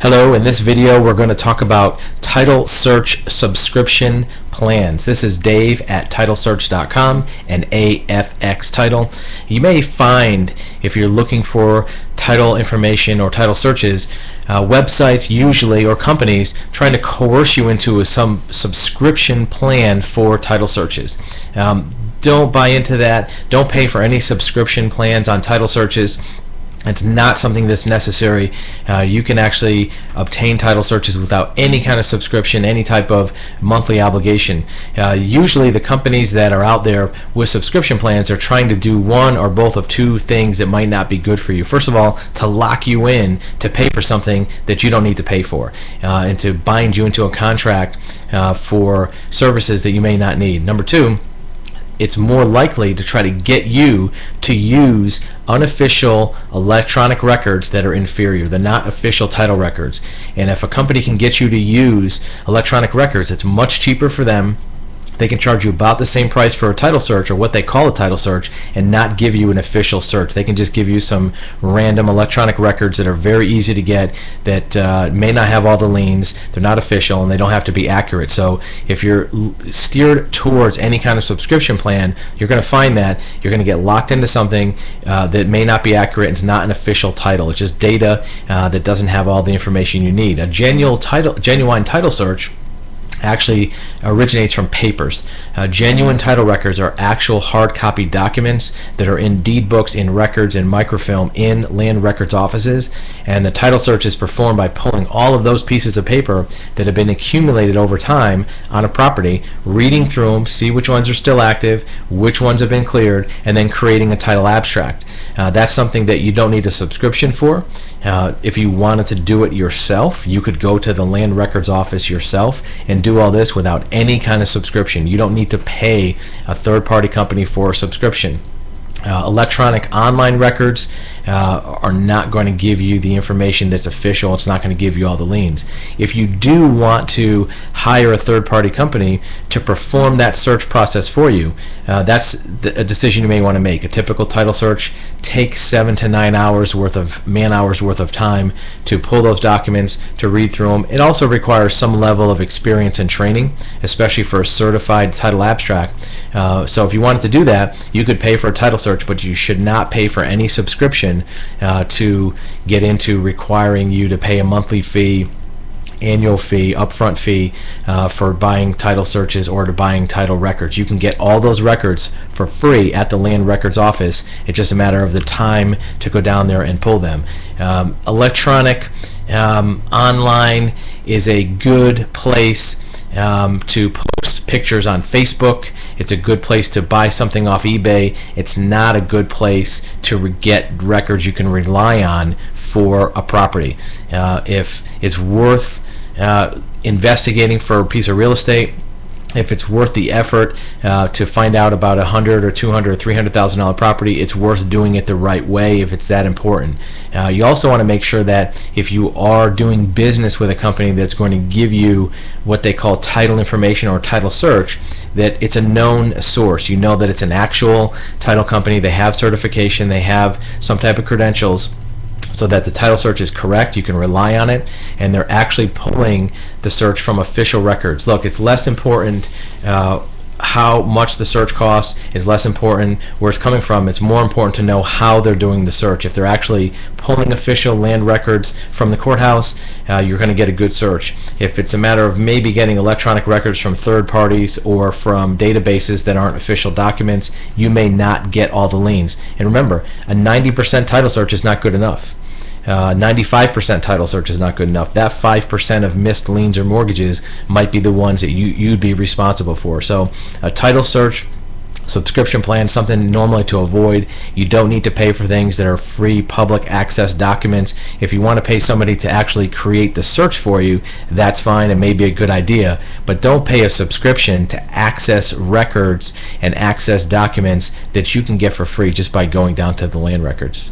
Hello, in this video we're going to talk about title search subscription plans. This is Dave at titlesearch.com and AFX Title. You may find, if you're looking for title information or title searches, websites usually, or companies, trying to coerce you into some subscription plan for title searches. Don't buy into that. Don't pay for any subscription plans on title searches. It's not something that's necessary. You can actually obtain title searches without any kind of subscription, any type of monthly obligation. Usually the companies that are out there with subscription plans are trying to do one or both of two things that might not be good for you. First of all, to lock you in to pay for something that you don't need to pay for, and to bind you into a contract for services that you may not need. Number two, it's more likely to try to get you to use unofficial electronic records that are inferior. They're not official title records. And if a company can get you to use electronic records, it's much cheaper for them. They can charge you about the same price for a title search, or what they call a title search, and not give you an official search. They can just give you some random electronic records that are very easy to get, that may not have all the liens, they're not official, and they don't have to be accurate. So if you're steered towards any kind of subscription plan, you're going to find that you're going to get locked into something that may not be accurate. It's not an official title. It's just data that doesn't have all the information you need. A genuine title search actually originates from papers. Genuine title records are actual hard copy documents that are in deed books, in records, in microfilm, in land records offices, and the title search is performed by pulling all of those pieces of paper that have been accumulated over time on a property, reading through them, see which ones are still active, which ones have been cleared, and then creating a title abstract. That's something that you don't need a subscription for. If you wanted to do it yourself, you could go to the land records office yourself and do all this without any kind of subscription. You don't need to pay a third-party company for a subscription. Electronic online records are not going to give you the information that's official. It's not going to give you all the liens. If you do want to hire a third-party company to perform that search process for you, that's a decision you may want to make. A typical title search takes 7 to 9 hours worth of man-hours worth of time to pull those documents, to read through them. It also requires some level of experience and training, especially for a certified title abstract. So if you wanted to do that, you could pay for a title search, but you should not pay for any subscription to get into requiring you to pay a monthly fee, annual fee, upfront fee for buying title searches or to buying title records. You can get all those records for free at the land records office. It's just a matter of the time to go down there and pull them. Electronic online is a good place to post pictures on Facebook. It's a good place to buy something off eBay. It's not a good place to get records you can rely on for a property. If it's worth investigating for a piece of real estate, if it's worth the effort to find out about $100,000 or $200,000 or $300,000 property, it's worth doing it the right way if it's that important. You also want to make sure that if you are doing business with a company that's going to give you what they call title information or title search, that it's a known source. You know that it's an actual title company. They have certification. They have some type of credentials, so that the title search is correct, you can rely on it, and they're actually pulling the search from official records. Look, it's less important how much the search costs. Is less important where it's coming from. It's more important to know how they're doing the search. If they're actually pulling official land records from the courthouse, you're going to get a good search. If it's a matter of maybe getting electronic records from third parties or from databases that aren't official documents, you may not get all the liens. And remember, a 90% title search is not good enough. 95% title search is not good enough. That 5% of missed liens or mortgages might be the ones that you'd be responsible for. So a title search subscription plan, something normally to avoid. You don't need to pay for things that are free public access documents. If you want to pay somebody to actually create the search for you, that's fine. It may be a good idea, but don't pay a subscription to access records and access documents that you can get for free just by going down to the land records.